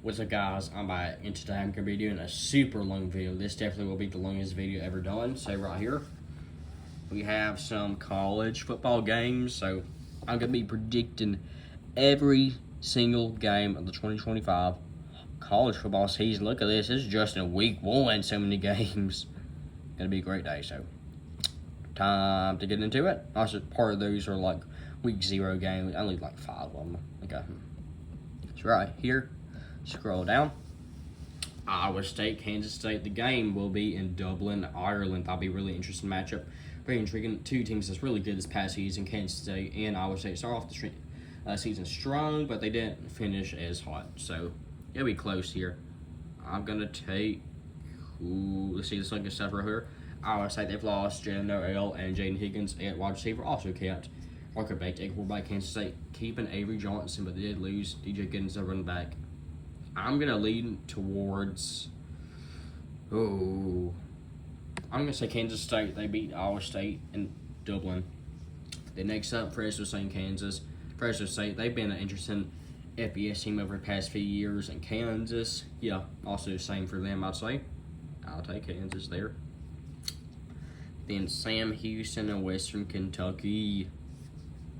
What's up, guys? I'm back, and today I'm going to be doing a super long video. This definitely will be the longest video ever done. So right here, we have some college football games. So I'm going to be predicting every single game of the 2025 college football season. Look at this. This is just in week one, so many games. Going to be a great day. So time to get into it. Also, part of those are like week 0 games. Only like 5 of them. Okay. So right here. Scroll down. Iowa State, Kansas State. The game will be in Dublin, Ireland. That'll be a really interesting matchup. Very intriguing. Two teams that's really good this past season. Kansas State and Iowa State start off the season strong, but they didn't finish as hot. So it'll be close here. I'm gonna take. Let's see the second stuff right here. Iowa State, they've lost Jalen Noel and Jaden Higgins at wide receiver. Also kept Walker Bates at quarterback. Kansas State keeping Avery Johnson, but they did lose DJ Giddens, the running back. I'm going to lean towards, I'm going to say Kansas State. They beat Iowa State in Dublin. Then next up, Fresno State, Kansas. Fresno State, they've been an interesting FBS team over the past few years. And Kansas, yeah, also the same for them, I'd say. I'll take Kansas there. Then Sam Houston and Western Kentucky.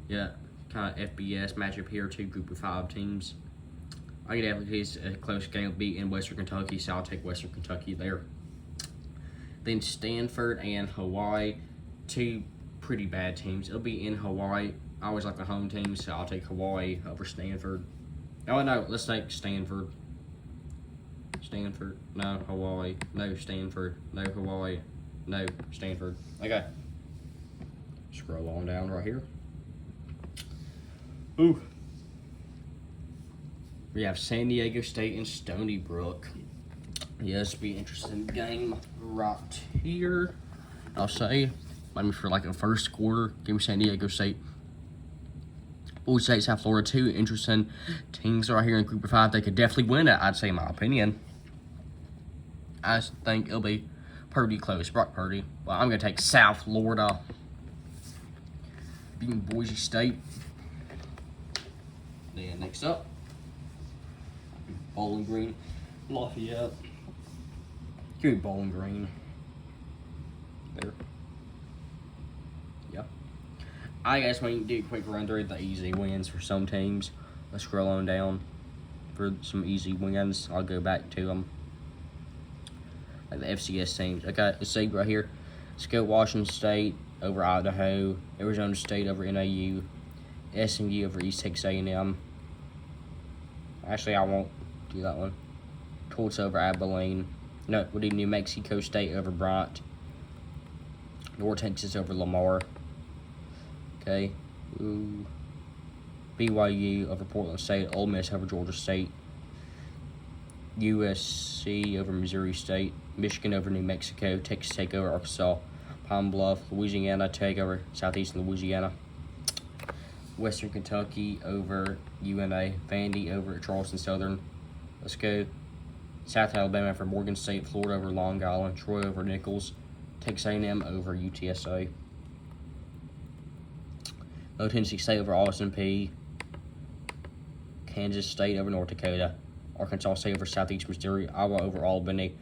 Yeah, kind of FBS matchup here, two group of 5 teams. I could definitely see a close game will be in Western Kentucky, so I'll take Western Kentucky there. Then Stanford and Hawaii, two pretty bad teams. It'll be in Hawaii. I always like the home team, so I'll take Hawaii over Stanford. Oh, no, let's take Stanford. Stanford, no, Hawaii, no, Stanford, no, Hawaii, no, Stanford. Okay. Scroll on down right here. Ooh. We have San Diego State and Stony Brook. Yes, be an interesting game right here. I'll say, maybe for like a first quarter, give me San Diego State. Boise State, South Florida, two interesting teams right here in Group of 5. They could definitely win it, I'd say, in my opinion. I think it'll be pretty close. Brock Purdy. Well, I'm going to take South Florida beating Boise State. Then next up, Bowling Green, Lafayette. Give me Bowling Green. There. Yep. I guess we can do a quick run through the easy wins for some teams. Let's scroll on down for some easy wins. I'll go back to them. Like the FCS teams. Okay, let's see right here. Let's go Washington State over Idaho. Arizona State over NAU. SMU over East Texas A&M. Actually, I won't do that one. Tulsa over Abilene. No, we'll do New Mexico State over Bryant. North Texas over Lamar. Okay. Ooh. BYU over Portland State. Ole Miss over Georgia State. USC over Missouri State. Michigan over New Mexico. Texas Tech over Arkansas. Pine Bluff. Louisiana Tech over Southeastern Louisiana. Western Kentucky over UNA. Vandy over Charleston Southern. Let's go. South Alabama for Morgan State. Florida over Long Island. Troy over Nichols. Texas A&M over UTSA. Middle Tennessee State over Austin Peay. Kansas State over North Dakota. Arkansas State over Southeast Missouri. Iowa over Albany.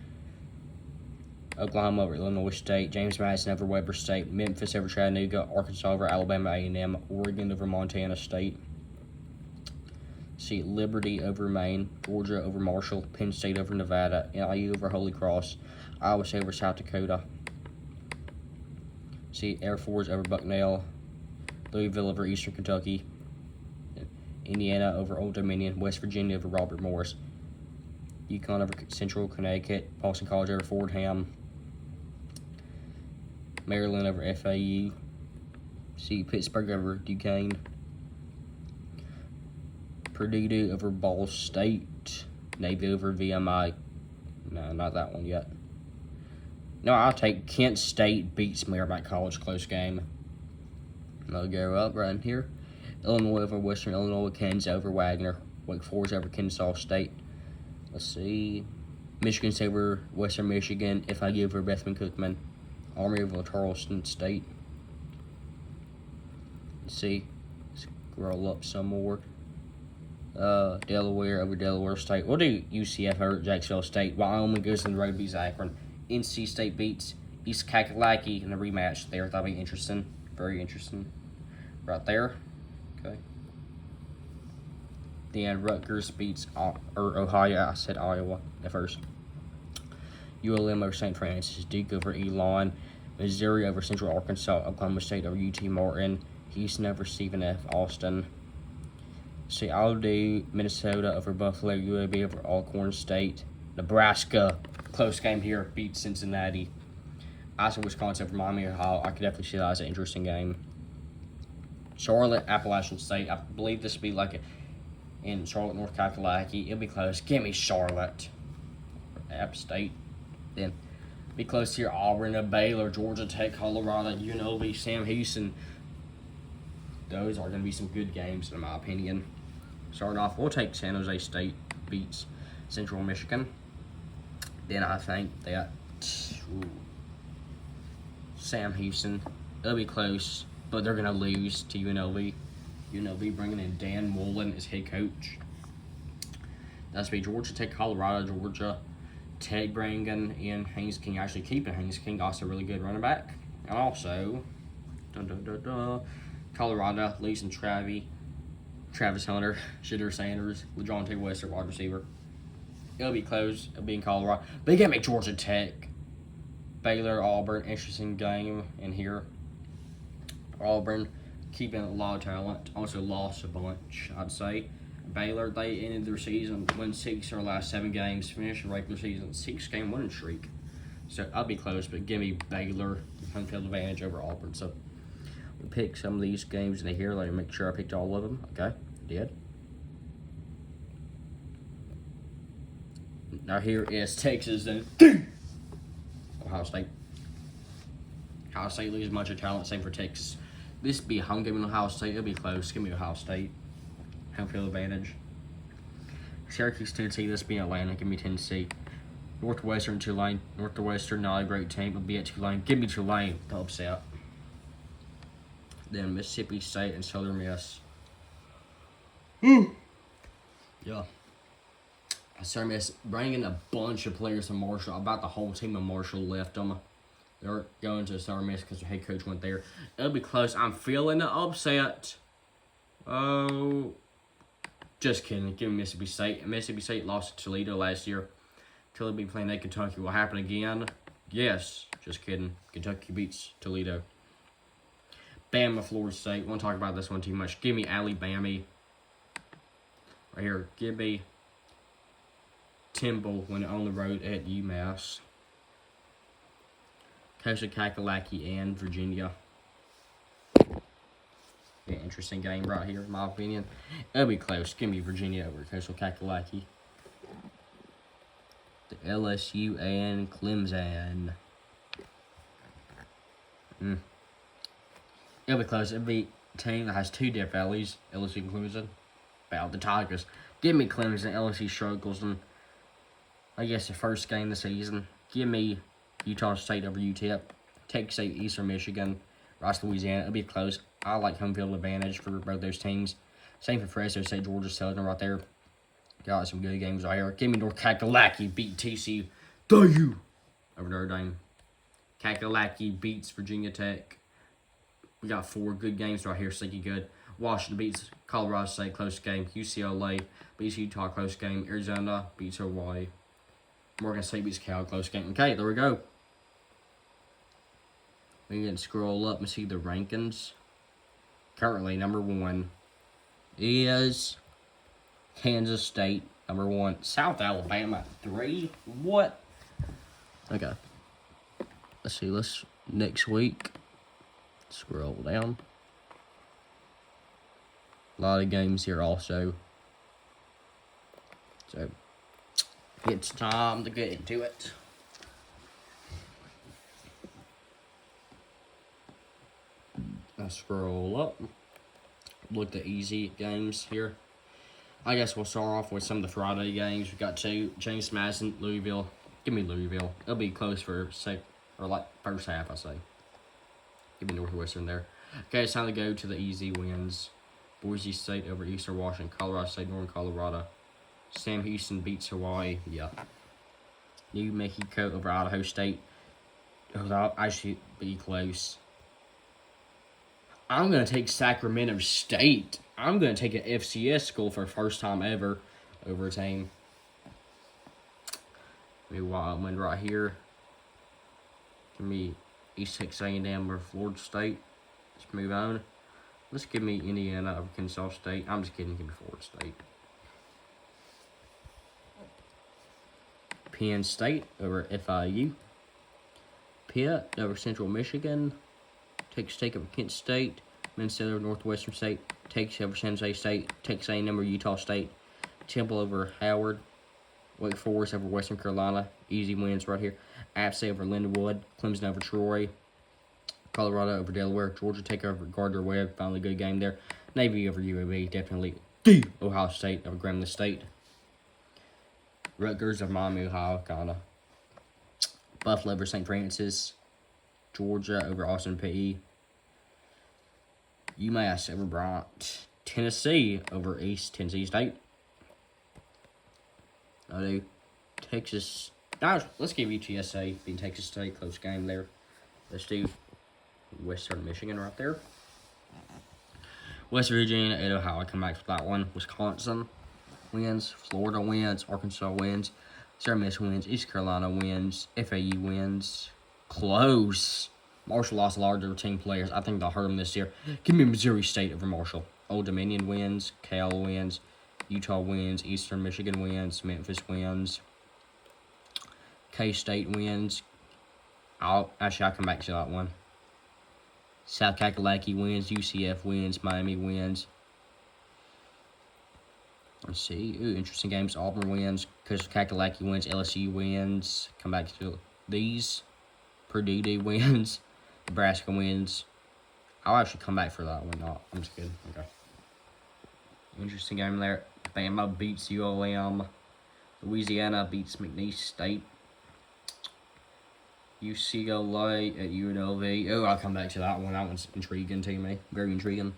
Oklahoma over Illinois State. James Madison over Weber State. Memphis over Chattanooga. Arkansas over Alabama A&M. Oregon over Montana State. See, Liberty over Maine. Georgia over Marshall. Penn State over Nevada. NIU over Holy Cross. Iowa State over South Dakota. See, Air Force over Bucknell. Louisville over Eastern Kentucky. Indiana over Old Dominion. West Virginia over Robert Morris. UConn over Central Connecticut. Boston College over Fordham. Maryland over FAU. See, Pittsburgh over Duquesne. Purdue over Ball State. Navy over VMI. No, not that one yet. No, I'll take Kent State beats Merrimack College, close game. And I'll go up right here. Illinois over Western Illinois. Kansas over Wagner. Wake Forest over Kennesaw State. Let's see. Michigan State over Western Michigan. FIU over Bethman Cookman. Army over Charleston State. Let's see. Scroll up some more. Delaware over Delaware State. We'll do UCF over Jacksonville State. Wyoming goes on the road, beats Akron. NC State beats East Kakalaki in a rematch there. That'll be interesting. Very interesting. Right there. Okay. Then Rutgers beats Ohio. I said Iowa at first. ULM over St. Francis. Duke over Elon. Missouri over Central Arkansas. Oklahoma State over UT Martin. Houston over Stephen F. Austin. See, I'll do Minnesota over Buffalo. UAB over Alcorn State. Nebraska. Close game here. Beat Cincinnati. I said Wisconsin over Miami, Ohio. I could definitely see that as an interesting game. Charlotte, Appalachian State. I believe this will be like in Charlotte, North Kakalaki. It'll be close. Give me Charlotte. App State. Then be close here. Auburn, Baylor, Georgia Tech, Colorado, UNLV, Sam Houston. Those are going to be some good games, in my opinion. Starting off, we'll take San Jose State beats Central Michigan. Then I think that Sam Houston, it'll be close, but they're going to lose to UNLV. UNLV bringing in Dan Mullen as head coach. That's be Georgia Tech, Colorado, Georgia Tech bringing in Haynes King. Actually keeping Haynes King, also a really good running back. And also, Colorado losing Travis Hunter, Shedeur Sanders, LeJohn Wester, wide receiver. It'll be close. It'll be in Colorado. But you got me Georgia Tech. Baylor, Auburn, interesting game in here. Auburn keeping a lot of talent. Also lost a bunch, I'd say. Baylor, they ended their season, won 6 of their last 7 games, finished the regular season 6-game winning streak. So I'll be close, but give me Baylor home field advantage over Auburn. So we'll pick some of these games in here. Let me make sure I picked all of them. Okay, did. Now here is Texas and Ohio State. Ohio State loses much of talent, same for Texas. This would be a home game in Ohio State. It'll be close. Give me Ohio State. Home field advantage. Syracuse, Tennessee. This being Atlanta. Give me Tennessee. Northwestern, Tulane. Northwestern, not a great team. It'll be at Tulane. Give me Tulane. The upset. Then Mississippi State and Southern Miss. Yeah. Southern Miss bringing a bunch of players from Marshall. About the whole team of Marshall left them. They're going to Southern Miss because their head coach went there. It'll be close. I'm feeling the upset. Oh, just kidding. Give me Mississippi State. Mississippi State lost to Toledo last year. Toledo be playing at Kentucky. Will happen again? Yes. Just kidding. Kentucky beats Toledo. Bama, Florida State. Won't talk about this one too much. Give me Alabama. Right here. Give me Temple when on the road at UMass. Coastal Kakalaki and Virginia. Be an interesting game right here, in my opinion. It'll be close. Give me Virginia over Coastal Kakalaki. The LSU and Clemson. It'll be close. It'll be a team that has 2 Death Valleys, LSU and Clemson. About the Tigers. Give me Clemson. LSU struggles in, I guess, the first game of the season. Give me Utah State over UTEP. Texas State, Eastern Michigan, Rice, Louisiana. It'll be close. I like home field advantage for both those teams. Same for Fresno State, Georgia Southern right there. Got some good games right here. Give me North Kakalaki beat TCU. W over Notre Dame. Kakalaki beats Virginia Tech. We got 4 good games right here. Sneaky good. Washington beats Colorado State, close game. UCLA beats Utah, close game. Arizona beats Hawaii. Morgan State beats Cal, close game. Okay, there we go. We can scroll up and see the rankings. Currently, number 1 is Kansas State. Number 1, South Alabama 3. What? Okay. Let's see. Next week. Scroll down. A lot of games here also. So, it's time to get into it. I scroll up. Look at easy games here. I guess we'll start off with some of the Friday games. We got 2. James Madison, Louisville. Give me Louisville. It'll be close for first half, I say. Give me Northwestern there. Okay, it's time to go to the easy wins. Boise State over Eastern Washington. Colorado State, Northern Colorado. Sam Houston beats Hawaii. Yeah. New Mexico over Idaho State. I should be close. I'm going to take Sacramento State. I'm going to take an FCS school for the first time ever over a team. Give me Wildman right here. Give me East Texas A&M or Florida State. Let's move on. Let's give me Indiana over Arkansas State. I'm just kidding. Give me Florida State. Penn State over FIU. Pitt over Central Michigan. Texas State over Kent State. Minnesota over Northwestern State. Texas over San Jose State. Texas A&M over Utah State. Temple over Howard. Wake Forest over Western Carolina. Easy wins right here. App State over Lindenwood. Clemson over Troy. Colorado over Delaware. Georgia Tech over Gardner-Webb. Finally a good game there. Navy over UAB. Definitely. Ohio State over Grambling State. Rutgers over Miami, Ohio. Kinda. Buffalo over St. Francis. Georgia over Austin Peay. UMass over Bryant. Tennessee over East Tennessee State. I do. Texas. Let's give UTSA beating Texas State. Close game there. Let's do Western Michigan right there. West Virginia and Ohio. I come back for that one. Wisconsin wins. Florida wins. Arkansas wins. Southern Miss wins. East Carolina wins. FAU wins. Close. Marshall lost a lot of their team players. I think they'll hurt them this year. Give me Missouri State over Marshall. Old Dominion wins. Cal wins. Utah wins. Eastern Michigan wins. Memphis wins. K-State wins. I'll come back to that one. South Kakalaki wins. UCF wins. Miami wins. Let's see. Ooh, interesting games. Auburn wins. Because Kakalaki wins. LSU wins. Come back to these. Purdue wins. Nebraska wins. I'll actually come back for that one. No, I'm just kidding. Okay. Interesting game there. Bama beats ULM. Louisiana beats McNeese State. UCLA at UNLV. Oh, I'll come back to that one. That one's intriguing to me. Very intriguing.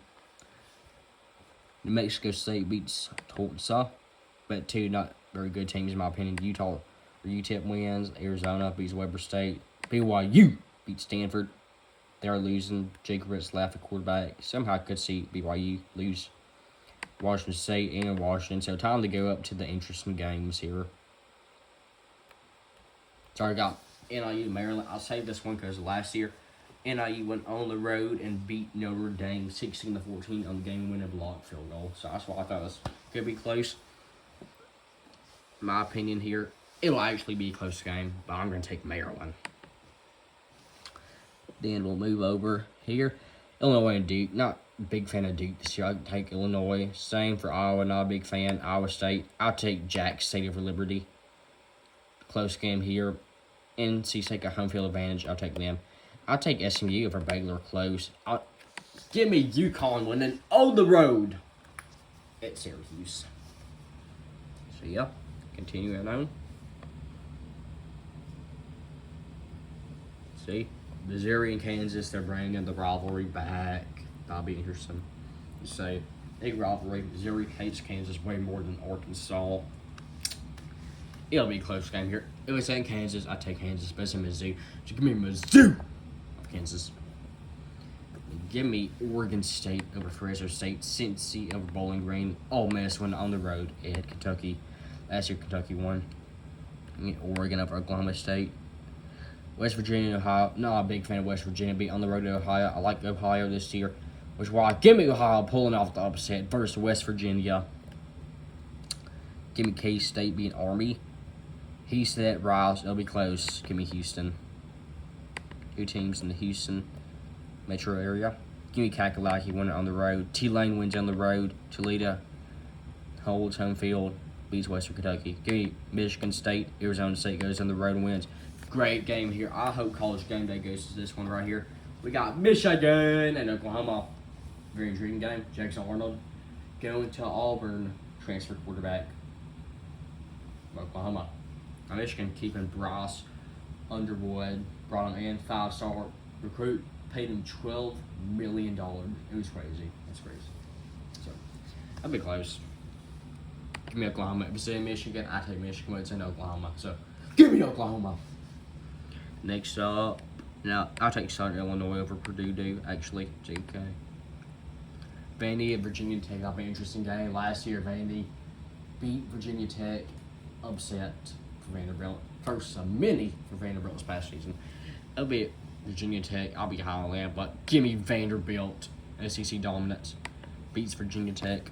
New Mexico State beats Tulsa. But two not very good teams in my opinion. Utah or UTEP wins. Arizona beats Weber State. BYU beats Stanford. They're losing. Jacob Ritzlaff at quarterback. Somehow I could see BYU lose. Washington State and Washington. So time to go up to the interesting games here. Sorry, I got NIU Maryland. I'll save this one because last year NIU went on the road and beat Notre Dame 16-14 on the game-winning block field goal. So that's why I thought this could be close. My opinion here, it will actually be a close game, but I'm going to take Maryland. Then we'll move over here. Illinois and Duke. Not a big fan of Duke this year. I'll take Illinois. Same for Iowa. Not a big fan. Iowa State. I'll take Jack's State over Liberty. Close game here. NC State got home field advantage. I'll take them. I'll take SMU over Baylor. Close. Give me UConn winning on the road at Syracuse. So, yeah. Continuing on. See? Missouri and Kansas, they're bringing the rivalry back. That'll be interesting. You say, big rivalry. Missouri hates Kansas way more than Arkansas. It'll be a close game here. If it's in Kansas, I take Kansas, but it's in Mizzou. So give me Mizzou of Kansas. Give me Oregon State over Fresno State. Cincy over Bowling Green. Ole Miss went on the road at Kentucky. Last year, Kentucky won. Oregon over Oklahoma State. West Virginia and Ohio. Not a big fan of West Virginia being on the road to Ohio. I like Ohio this year, which is why give me Ohio pulling off the upset versus West Virginia. Give me K-State being Army. Houston at Riles. It'll be close. Give me Houston. Two teams in the Houston metro area. Give me Kakalaki winning on the road. Tulane wins on the road. Toledo holds home field. Beats Western Kentucky. Give me Michigan State. Arizona State goes on the road and wins. Great game here. I hope College Game Day goes to this one right here. We got Michigan and Oklahoma. Very intriguing game. Jackson Arnold going to Auburn. Transfer quarterback. Oklahoma. Now Michigan keeping Bryce Underwood. Brought him in. 5-star recruit. Paid him $12 million. It was crazy. That's crazy. So That'd be close. Give me Oklahoma. If it's in Michigan, I take Michigan, but it's in Oklahoma. So, give me Oklahoma. Next up, now I'll take Southern Illinois over Purdue, actually. JK. Vandy and Virginia Tech. That'll be an interesting game. Last year, Vandy beat Virginia Tech, upset for Vanderbilt. First of many for Vanderbilt this past season. It'll be Virginia Tech. I'll be high on that, but give me Vanderbilt. SEC dominance beats Virginia Tech.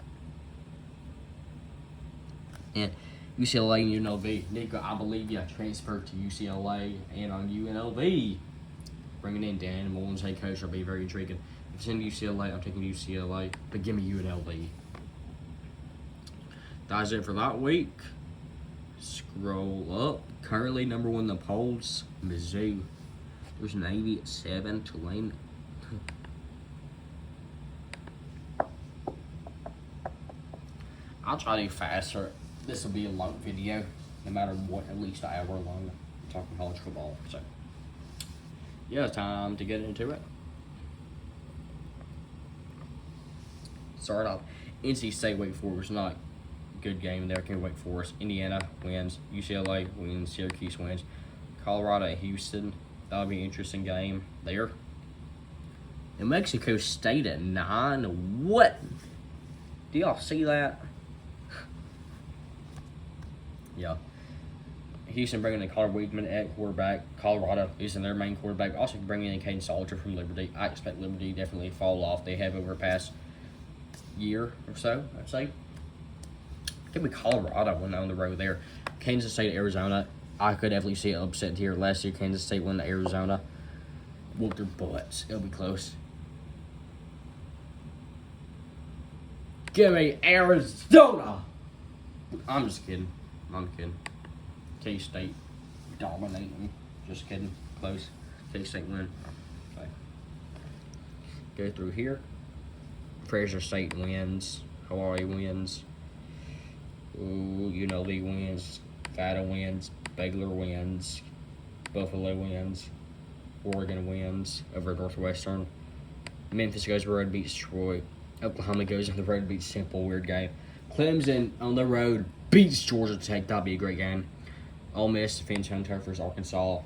And UCLA and UNLV. Nico, I believe you transferred to UCLA and on UNLV. Bringing in Dan Mullen's head coach will be very intriguing. If it's in UCLA, I'm taking UCLA, but give me UNLV. That's it for that week. Scroll up. Currently number 1 in the polls, Mizzou. There's Navy at 7, Tulane. I'll try to do faster. This will be a long video, no matter what, at least an hour long. I'm talking college football, so yeah, time to get into it. Start off, NC State Wake Forest, not a good game there. Can Wake Forest. Indiana wins. UCLA wins. Syracuse wins. Colorado at Houston. That'll be an interesting game there. New Mexico State at 9. What? Do y'all see that? Yeah. Houston bringing in Connor Weigman at quarterback. Colorado using their main quarterback. Also bringing in Caden Salter from Liberty. I expect Liberty definitely fall off. They have over the past year or so, I'd say. Give me Colorado win on the road there. Kansas State, Arizona. I could definitely see an upset here. Last year, Kansas State won to Arizona. Whooped their butts. It'll be close. Give me Arizona. I'm just kidding. I'm kidding. K-State dominating. Just kidding. Close. K-State win. Okay. Go through here. Fraser State wins. Hawaii wins. Ooh, UNLV wins. Nevada wins. Baylor wins. Buffalo wins. Oregon wins over Northwestern. Memphis goes on the road, beats Troy. Oklahoma goes on the road, beats Temple. Weird game. Clemson on the road beats Georgia Tech. That'll be a great game. Ole Miss defends home turf versus Arkansas.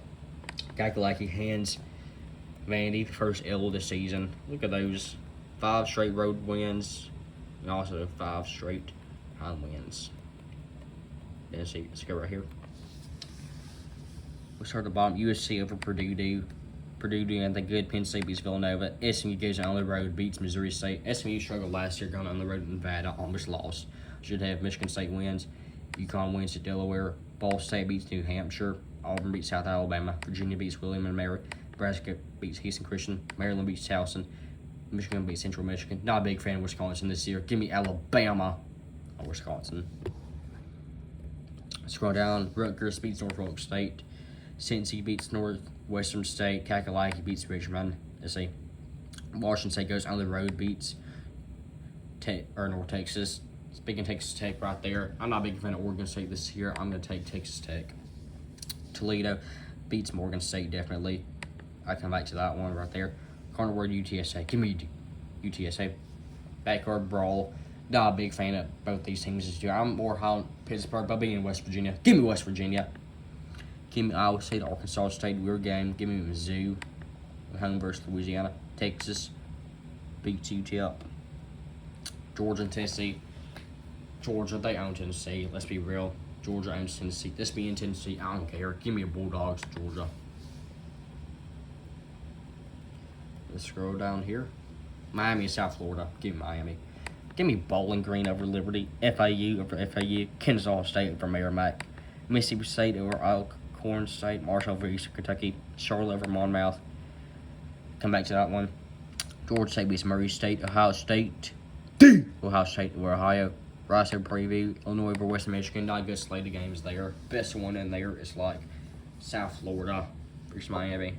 Kakalaki hands Vandy the first L of the season. Look at those 5 straight road wins and also 5 straight home wins. Then see, let's go right here. We'll start at the bottom. USC over Purdue. Purdue doing the good. Penn State beats Villanova. SMU goes on the road, beats Missouri State. SMU struggled last year going on the road in Nevada, almost lost. Should have Michigan State wins. UConn wins at Delaware. Ball State beats New Hampshire. Auburn beats South Alabama. Virginia beats William and Mary. Nebraska beats Houston Christian. Maryland beats Towson. Michigan beats Central Michigan. Not a big fan of Wisconsin this year. Give me Alabama or Wisconsin. Scroll down. Rutgers beats Norfolk State. Cincy beats Northwestern State. Kakalaki beats Richmond. Let's see. Washington State goes on the road, beats North Texas. Speaking of Texas Tech right there, I'm not a big fan of Oregon State this year. I'm going to take Texas Tech. Toledo beats Morgan State, definitely. I come back to that one right there. Corner word UTSA. Give me UTSA. Backyard brawl. Not a big fan of both these teams this year. I'm more high on Pittsburgh, but being in West Virginia. Give me West Virginia. Give me Iowa State, Arkansas State. Weird game. Give me Mizzou. Home versus Louisiana. Texas beats UTEP. Georgia and Tennessee. Georgia, they own Tennessee. Let's be real. Georgia owns Tennessee. This being Tennessee, I don't care. Give me a Bulldogs, Georgia. Let's scroll down here. Miami and South Florida. Give me Miami. Give me Bowling Green over Liberty. FAU over FAU. Kennesaw State over Merrimack. Mississippi State over Alcorn State. Marshall over Eastern Kentucky. Charlotte over Monmouth. Come back to that one. Georgia State beats Murray State. Ohio State. Ohio State over Ohio. Rice over Preview. Illinois over Western Michigan. Not a good slate of games there. Best one in there is like South Florida versus Miami.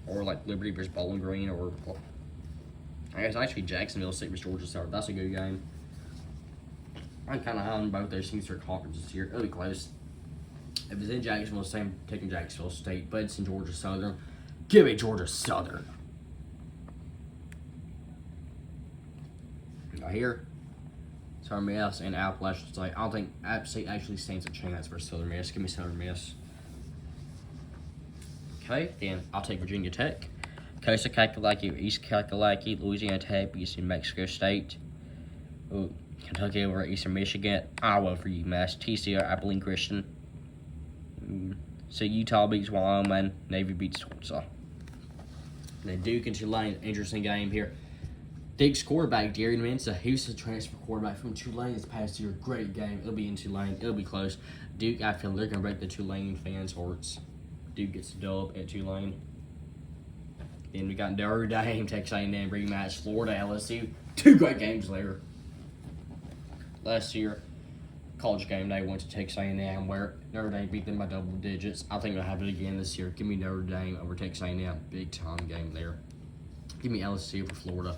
Or like Liberty versus Bowling Green. Or I guess actually Jacksonville State versus Georgia State. That's a good game. I'm kind of high on both those teams for conferences here. It'll be close. If it's in Jacksonville State, I'm taking Jacksonville State. But it's in Georgia Southern. Give me Georgia Southern. Right here. Southern Miss and Appalachian State. I don't think App State actually stands a chance for Southern Miss. Give me Southern Miss. Okay, then I'll take Virginia Tech. Coastal Kakalaki or East Kakalaki. Louisiana Tech beats New Mexico State. Ooh, Kentucky over Eastern Michigan. Iowa for UMass. TCU Abilene Christian. So Utah beats Wyoming. Navy beats Tulsa. Then Duke and Tulane. Interesting game here. Duke's quarterback, Darian Mensah, who's the transfer quarterback from Tulane this past year. Great game. It'll be in Tulane. It'll be close. Duke, I feel they're going to break the Tulane fans' hearts. Duke gets a dub at Tulane. Then we got Notre Dame, Texas A&M rematch, Florida, LSU. 2 great games there. Last year, college game day went to Texas A&M where Notre Dame beat them by double digits. I think it'll happen again this year. Give me Notre Dame over Texas A&M. Big time game there. Give me LSU for Florida.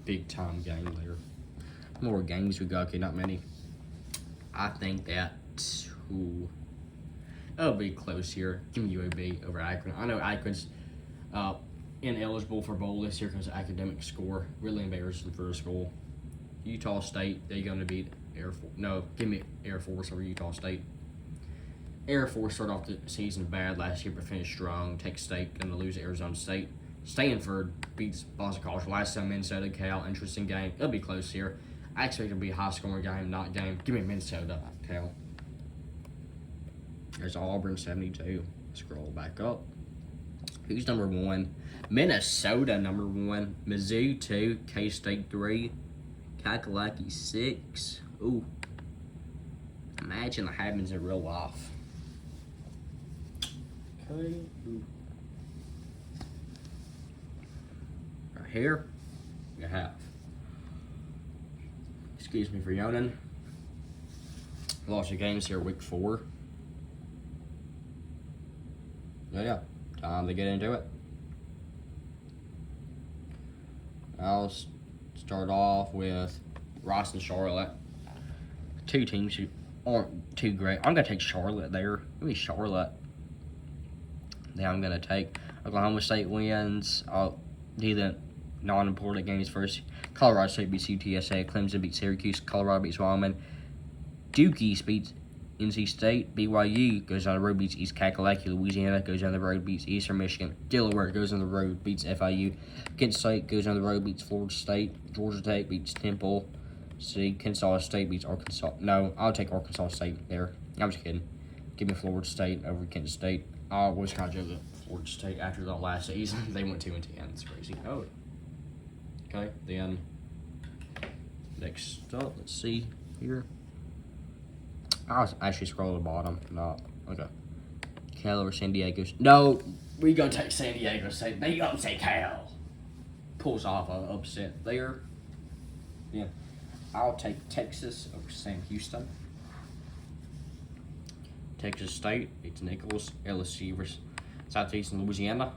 Big time game there. More games we got. Okay, not many. I think that it'll be close here. Give me UAB over Akron. I know Akron's ineligible for bowl this year because of academic score. Really embarrassing for the school. Utah State, they're going to beat Air Force. No, give me Air Force over Utah State. Air Force started off the season bad last year but finished strong. Texas State going to lose to Arizona State. Stanford beats Boston College. Last time Minnesota, Cal. Interesting game. It'll be close here. I expect it to be a high-scoring game, not game. Give me Minnesota, Cal. There's Auburn 72. Scroll back up. Who's number 1? Minnesota number 1. Mizzou 2. K-State 3. Kakalaki 6. Ooh. Imagine that happens in real life. Okay. Ooh. Right here, you have. Excuse me for yawning. Lost your games here week 4. Yeah. Time to get into it. I'll start off with Rice and Charlotte. 2 teams who aren't too great. I'm going to take Charlotte there. Give me Charlotte. Then I'm going to take Oklahoma State wins. I'll do the non-important games first. Colorado State beats UTSA. Clemson beats Syracuse. Colorado beats Wyoming. Duke East beats NC State. BYU goes on the road, beats East Kakalaki. Louisiana goes on the road, beats Eastern Michigan. Delaware goes on the road, beats FIU. Kent State goes on the road, beats Florida State. Georgia Tech beats Temple. See, Kansas State beats Arkansas. No, I'll take Arkansas State there. I'm just kidding. Give me Florida State over Kansas State. I was kind of joking. Florida State after the last season, they went 2-10. It's crazy. Oh. Okay, then next up, let's see here. I was actually scroll to the bottom. No, okay. Cal over San Diego. No, we gonna take San Diego State. They gonna take Cal. Pulls off an upset there. Yeah, I'll take Texas over Sam Houston. Texas State beats Nichols. LSU versus Southeastern Louisiana.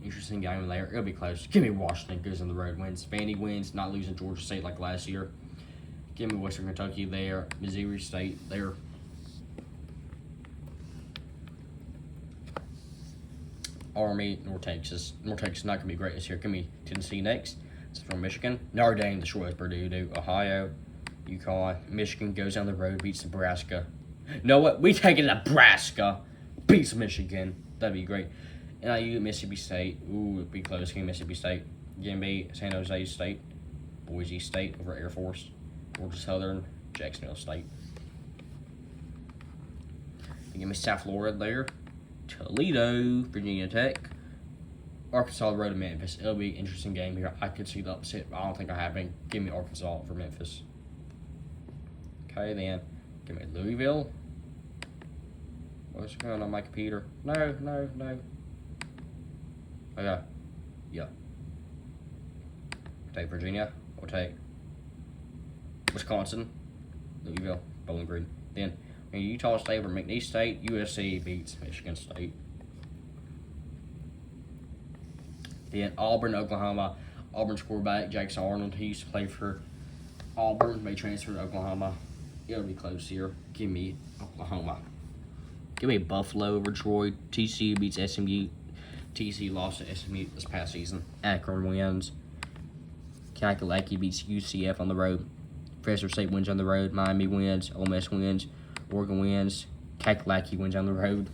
Interesting game there. It'll be close. Give me Washington. Goes on the road, wins. Vandy wins. Not losing Georgia State like last year. Give me Western Kentucky there. Missouri State there. Army, North Texas. North Texas not going to be great this year. Give me Tennessee next. It's from Michigan. Notre Dame destroys Purdue. Ohio, UConn. Michigan goes on the road, beats Nebraska. Know what? We taking Nebraska. Beats Michigan. That'd be great. NIU, Mississippi State. Ooh, it'd be close. Give me Mississippi State. Give me San Jose State. Boise State over Air Force. Georgia Southern, Jacksonville State. Give me South Florida there. Toledo, Virginia Tech. Arkansas road to Memphis. It'll be an interesting game here. I could see the upset, but I don't think it'll happen. Give me Arkansas for Memphis. Okay, then. Give me Louisville. What's going on my computer? No. Okay. Yeah. Take Virginia. Or take Wisconsin, Louisville, Bowling Green. Then Utah State over McNeese State. USC beats Michigan State. Then Auburn, Oklahoma. Auburn's quarterback, Jackson Arnold. He used to play for Auburn. May transfer to Oklahoma. It'll be close here. Give me Oklahoma. Give me Buffalo over Troy. TCU beats SMU. TCU lost to SMU this past season. Akron wins. Kakalaki beats UCF on the road. Fresno State wins on the road. Miami wins. Ole Miss wins. Oregon wins. Kakalaki wins on the road.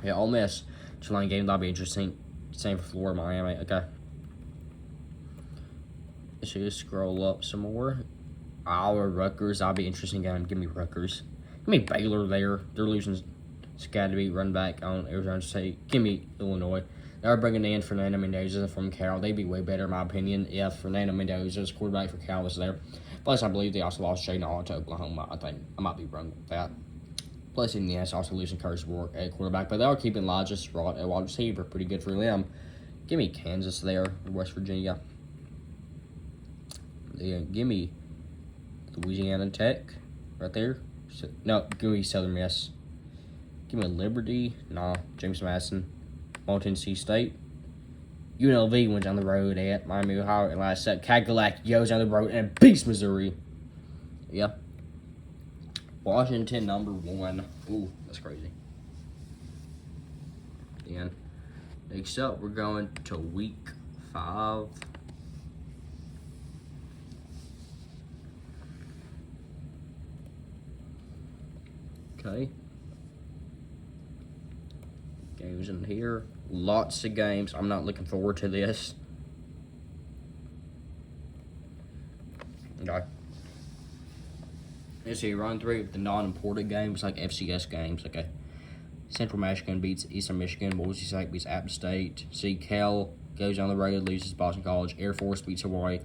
Yeah, Ole Miss. Tulane game, that'll be interesting. Same for Florida, Miami. Okay. Let's just scroll up some more. Our Rutgers, that'll be an interesting game. Give me Rutgers. Give me Baylor there. They're losing. It's got to be run back on Arizona State. Give me Illinois. They're bringing in Fernando Mendoza from Cal. They'd be way better, in my opinion, if Fernando Mendoza's quarterback for Cal was there. Plus, I believe they also lost Jaden Hall to Oklahoma. I think I might be wrong with that. Plus, Indiana's also losing Curtis Rourke at quarterback, but they are keeping Elijah Straught at wide receiver. Pretty good for them. Give me Kansas there, West Virginia. Yeah, give me Louisiana Tech right there. No, give me Southern Miss. Give me Liberty. Nah, James Madison. Tennessee State. UNLV wins on the road at Miami, Ohio. And last set, Kakalaki goes on the road and beats Missouri. Yeah. Washington, number 1. Ooh, that's crazy. Then, next up, we're going to week 5. Okay. Games in here. Lots of games. I'm not looking forward to this. Okay. Let's see, run through the non-important games like FCS games. Okay. Central Michigan beats Eastern Michigan. Boise State beats App State. See, Cal goes on the road, loses Boston College. Air Force beats Hawaii.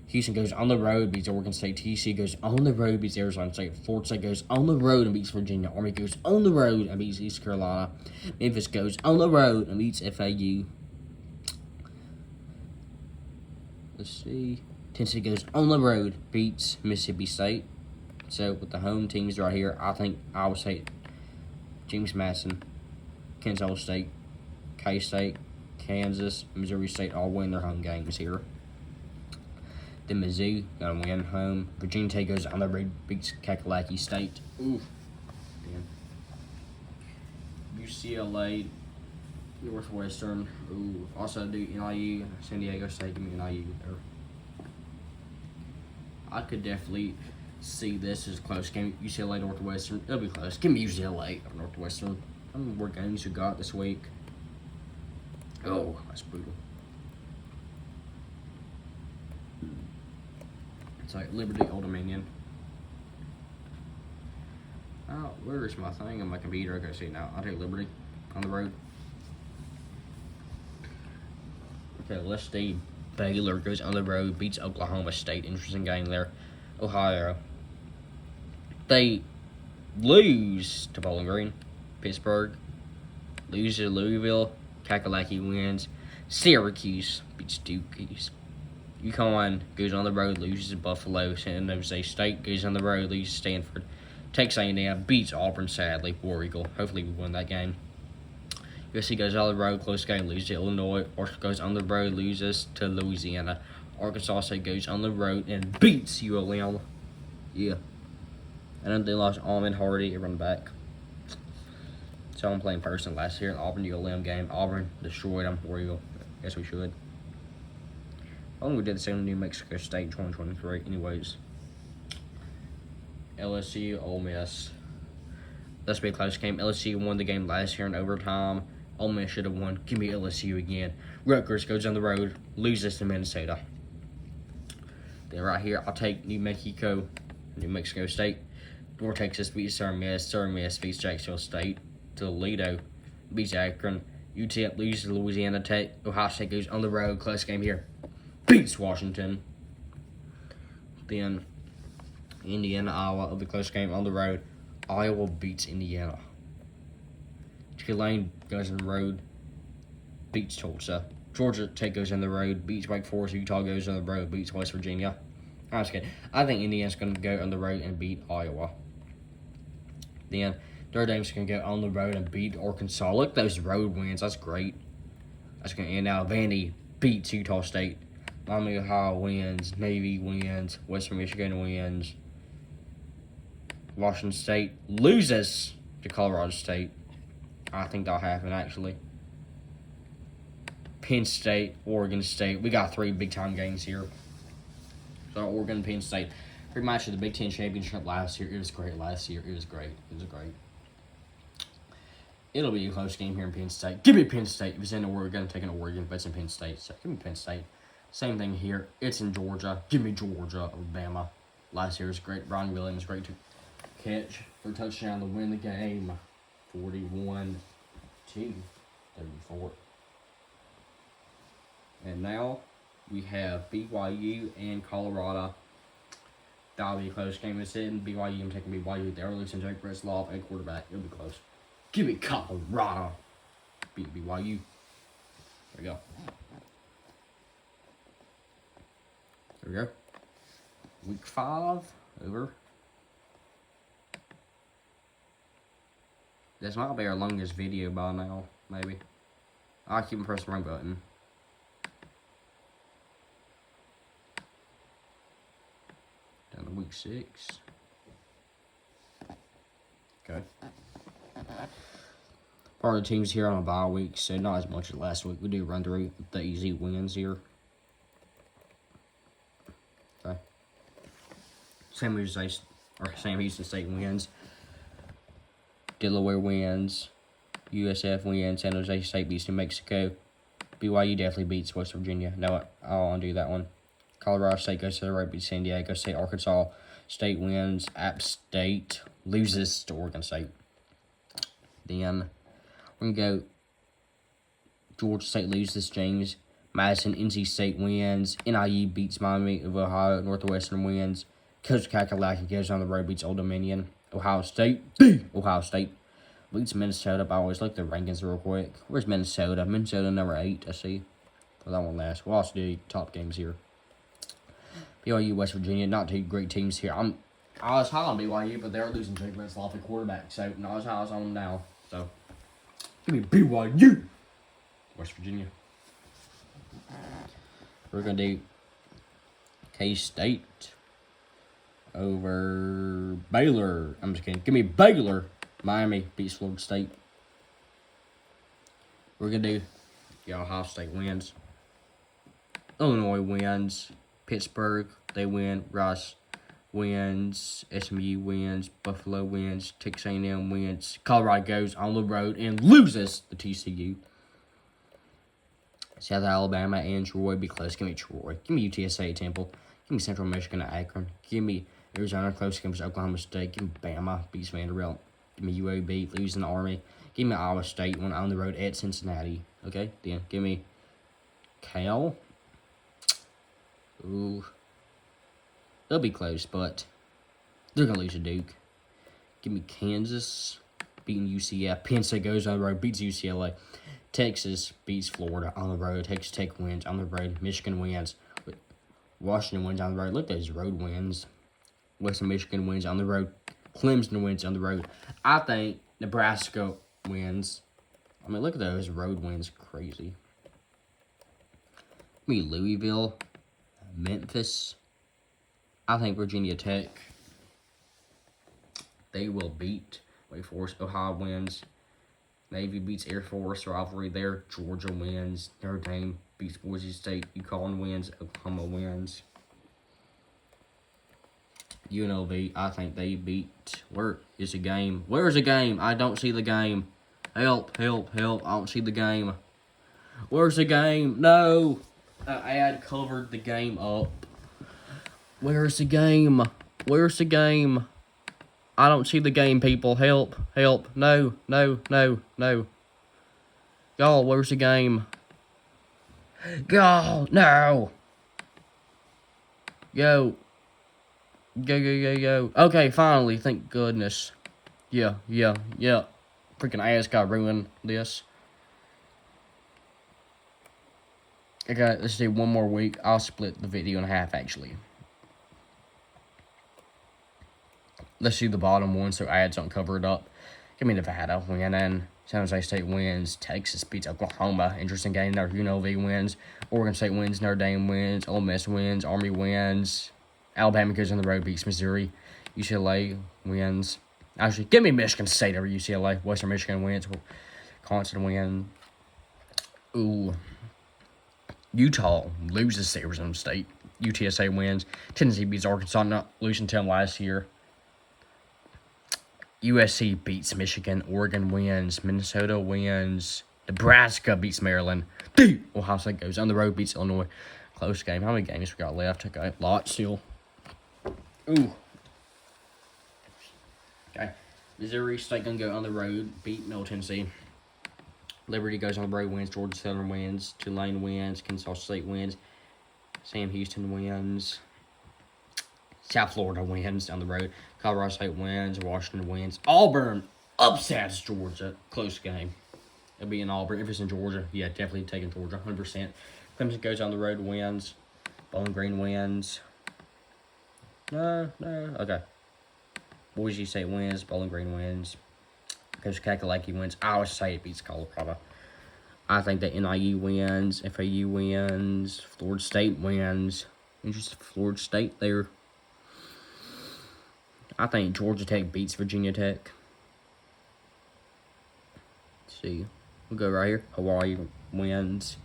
Houston goes on the road, beats Oregon State. TC goes on the road, beats Arizona State. Florida State goes on the road and beats Virginia. Army goes on the road and beats East Carolina. Memphis goes on the road and beats FAU. Let's see. Tennessee goes on the road, beats Mississippi State. So, with the home teams right here, I think Iowa State, James Madison, Kansas State, K-State, Kansas, Missouri State all win their home games here. Then Mizzou got to win home. Virginia Tech goes on the road, beats Kakalaki State. Ooh. Damn. UCLA, Northwestern. Ooh. Also do NIU, San Diego State. Give me NIU there. I could definitely see this as a close game. UCLA, Northwestern. It'll be close. Give me UCLA or Northwestern. I don't know what games you got this week. Oh, that's brutal. It's like Liberty, Old Dominion. Oh, where is my thing on my computer? Okay, see now. I'll take Liberty on the road. Okay, let's see. Baylor goes on the road, beats Oklahoma State. Interesting game there. Ohio. They lose to Bowling Green. Pittsburgh. Lose to Louisville. Kakalaki wins. Syracuse beats Duke. UConn goes on the road, loses to Buffalo. San Jose State goes on the road, loses to Stanford. Texas A&M beats Auburn, sadly. War Eagle. Hopefully we win that game. USC goes on the road, close game, loses to Illinois. Arkansas goes on the road, loses to Louisiana. Arkansas State goes on the road and beats ULM. Yeah. And then they lost Almond Hardy, a run back. So I'm playing person last year in Auburn ULM game. Auburn destroyed them. War Eagle. Guess we should. I think we did the same in New Mexico State 2023. Anyways. LSU, Ole Miss. That's be a close game. LSU won the game last year in overtime. Ole Miss should have won. Give me LSU again. Rutgers goes on the road, loses to Minnesota. Then right here, I'll take New Mexico State. North Texas beats Southern Miss. Southern Miss beats Jacksonville State. Toledo beats Akron. UTEP loses to Louisiana Tech. Ohio State goes on the road. Close game here. Beats Washington. Then Indiana, Iowa will be close game on the road. Iowa beats Indiana. Tulane goes on the road, beats Tulsa. Georgia Tech goes on the road, beats Wake Forest. Utah goes on the road, beats West Virginia. I'm just kidding. I think Indiana's going to go on the road and beat Iowa. Then Notre Dame's going to go on the road and beat Arkansas. Look at those road wins. That's great. That's going to end now. Vandy beats Utah State. Miami, Ohio wins. Navy wins. Western Michigan wins. Washington State loses to Colorado State. I think that'll happen, actually. Penn State, Oregon State. We got 3 big-time games here. So, Oregon, Penn State. Rematch of the Big Ten Championship last year. It was great last year. It was great. It was great. It'll be a close game here in Penn State. Give me Penn State. If it's in Oregon, I'm taking Oregon, but it's in Penn State. So give me Penn State. Same thing here. It's in Georgia. Give me Georgia or Bama. Last year was great. Brian Williams, great to catch for a touchdown to win the game. 41-34. And now we have BYU and Colorado. That'll be a close game. It's in BYU. I'm taking BYU. They're losing Jake Bresloff and quarterback. It'll be close. Give me Colorado. Beat BYU. There we go. There we go. Week 5. Over. This might be our longest video by now. Maybe. I'll keep pressing the wrong button. Down to week 6. Okay. Part of the teams here on a bye week, so not as much as last week. We do run through the easy wins here. Okay. Sam Houston State wins. Delaware wins. USF wins. San Jose State beats New Mexico. BYU definitely beats West Virginia. No, I'll undo that one. Colorado State goes to the road, beats San Diego State. Arkansas State wins. App State loses to Oregon State. Then we're going to go Georgia State loses James Madison. NC State wins. NIU beats Miami of Ohio. Northwestern wins. Coach Kakalaki goes on the road, beats Old Dominion. Ohio State beats Minnesota. I always look at the rankings real quick. Where's Minnesota? Minnesota number 8, I see. Well, that one last. We'll also do top games here. BYU, West Virginia, not two great teams here. I was high on BYU, but they're losing Jake Bresloff at quarterback, so not as high as on them now. So, give me BYU. West Virginia. We're going to do K-State over Baylor. I'm just kidding. Give me Baylor. Miami beats Florida State. We're going to do Ohio State wins. Illinois wins. Pittsburgh, they win. Rice wins. SMU wins. Buffalo wins. Texas A&M wins. Colorado goes on the road and loses the TCU. South Alabama and Troy be close. Give me Troy. Give me UTSA at Temple. Give me Central Michigan at Akron. Give me Arizona close against Oklahoma State. Give me Bama beats Vanderbilt. Give me UAB losing the Army. Give me Iowa State when on the road at Cincinnati. Okay, then give me Cal. Ooh. They'll be close, but they're going to lose to Duke. Give me Kansas beating UCF. Penn State goes on the road, beats UCLA. Texas beats Florida on the road. Texas Tech wins on the road. Michigan wins. Washington wins on the road. Look at those road wins. Western Michigan wins on the road. Clemson wins on the road. I think Nebraska wins. I mean, look at those road wins. Crazy. I mean, Louisville, Memphis. I think Virginia Tech. They will beat Wake Forest. Ohio wins. Navy beats Air Force. Rivalry there. Georgia wins. Notre Dame beats Boise State. UConn wins. Oklahoma wins. UNLV, I think they beat. Where is the game? Where is the game? I don't see the game. Help, help, help. I don't see the game. Where's the game? No. I had covered the game up. Where's the game? Where's the game? I don't see the game, people. Help, help. No, no, no, no. Y'all, where's the game? Y'all, no. Yo. Go. Okay, finally, thank goodness. Yeah. Freaking ass got ruined this. Okay, let's do one more week. I'll split the video in half, actually. Let's do the bottom one so ads don't cover it up. Give me Nevada winning. San Jose State wins. Texas beats Oklahoma. Interesting game there. UNLV wins. Oregon State wins. Notre Dame wins. Ole Miss wins. Army wins. Alabama goes on the road, beats Missouri. UCLA wins. Actually, give me Michigan State over UCLA. Western Michigan wins. Wisconsin wins. Ooh. Utah loses to Arizona State. UTSA wins. Tennessee beats Arkansas, not losing to them last year. USC beats Michigan. Oregon wins. Minnesota wins. Nebraska beats Maryland. Ohio State goes on the road, beats Illinois. Close game. How many games we got left? Okay, lot still. Ooh. Okay. Missouri State gonna go on the road, beat Middle Tennessee. Liberty goes on the road, wins. Georgia Southern wins. Tulane wins. Kansas State wins. Sam Houston wins. South Florida wins on the road. Colorado State wins. Washington wins. Auburn upsets Georgia. Close game. It'll be in Auburn. If it's in Georgia, yeah, definitely taking Georgia, 100%. Clemson goes on the road, wins. Bowling Green wins. No, okay. Boise State wins. Bowling Green wins. Coach Kakalaki wins. Iowa State beats Colorado. I think that NIU wins. FAU wins. Florida State wins. Interesting, Florida State there. I think Georgia Tech beats Virginia Tech. Let's see. We'll go right here. Hawaii wins.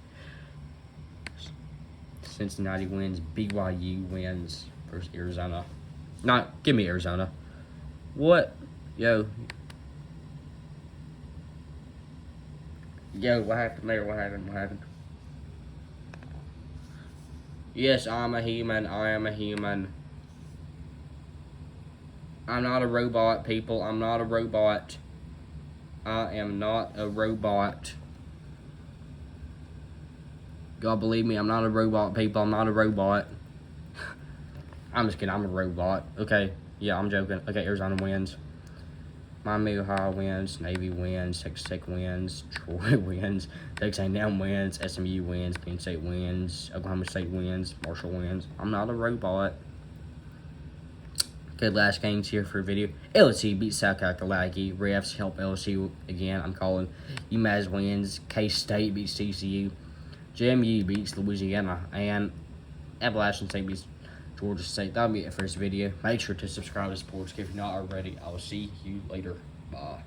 Cincinnati wins. BYU wins versus Arizona. Give me Arizona. What? Yo, what happened there? What happened? Yes, I'm a human. I am a human. I'm not a robot, people. I'm not a robot. I am not a robot. God, believe me, I'm not a robot, people. I'm not a robot. I'm just kidding. I'm a robot. Okay. Yeah, I'm joking. Okay, Arizona wins. Miami, Ohio wins. Navy wins. Texas Tech wins. Troy wins. Texas A&M wins. SMU wins. Penn State wins. Oklahoma State wins. Marshall wins. I'm not a robot. Okay, last games here for a video. LSU beats South Carolina. Refs help LSU again. I'm calling. UMass wins. K-State beats TCU. JMU beats Louisiana. And Appalachian State beats Georgia State. That'll be it for this video. Make sure to subscribe to Sports if you're not already. I will see you later. Bye.